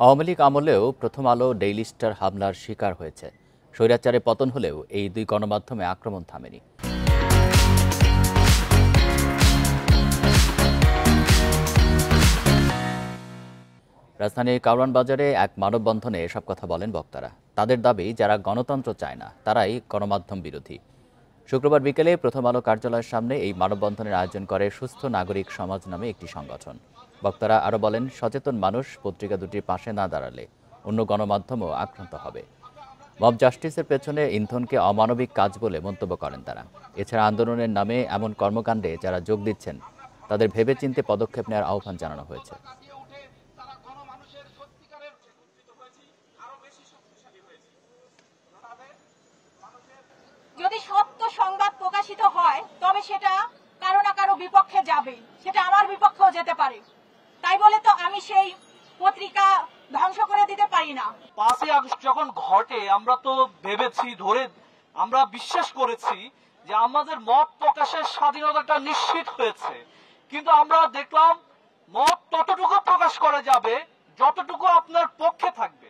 আওয়ামী লীগ আমলেও প্রথম আলো ডেইলি স্টার হামলার শিকার হয়েছে। স্বৈরাচারে পতন হলেও এই দুই গণমাধ্যমে আক্রমণ থামেনি। রাজধানীর কারওয়ান বাজারে এক মানববন্ধনে এসব কথা বলেন বক্তারা। তাদের দাবি, যারা গণতন্ত্র চায় না তারাই গণমাধ্যম বিরোধী। শুক্রবার বিকেলে প্রথম আলো কার্যালয়ের সামনে এই মানববন্ধনের আয়োজন করে সুস্থ নাগরিক সমাজ নামে একটি সংগঠন। বক্তারা আরও বলেন, সচেতন মানুষ পত্রিকা দুটির পাশে না দাঁড়ালে অন্য গণমাধ্যমও আক্রান্ত হবে। মব জাস্টিসের পেছনে ইন্ধনকে অমানবিক কাজ বলে মন্তব্য করেন তারা। এছাড়া আন্দোলনের নামে এমন কর্মকাণ্ডে যারা যোগ দিচ্ছেন তাদের ভেবেচিন্তে পদক্ষেপ নেওয়ার আহ্বান জানানো হয়েছে। যদি সত্য সংবাদ প্রকাশিত হয় তবে সেটা কারো না কারো বিপক্ষে যাবে, সেটা আমার বিপক্ষেও যেতে পারে। তাই বলে তো আমি সেই পত্রিকা ধ্বংস করে দিতে পারি না। 5ই আগস্ট যখন ঘটে আমরা তো ভেবেছি, আমরা বিশ্বাস করেছি যে আমাদের মত প্রকাশের স্বাধীনতাটা নিশ্চিত হয়েছে। কিন্তু আমরা দেখলাম মত ততটুকু প্রকাশ করা যাবে যতটুকু আপনার পক্ষে থাকবে।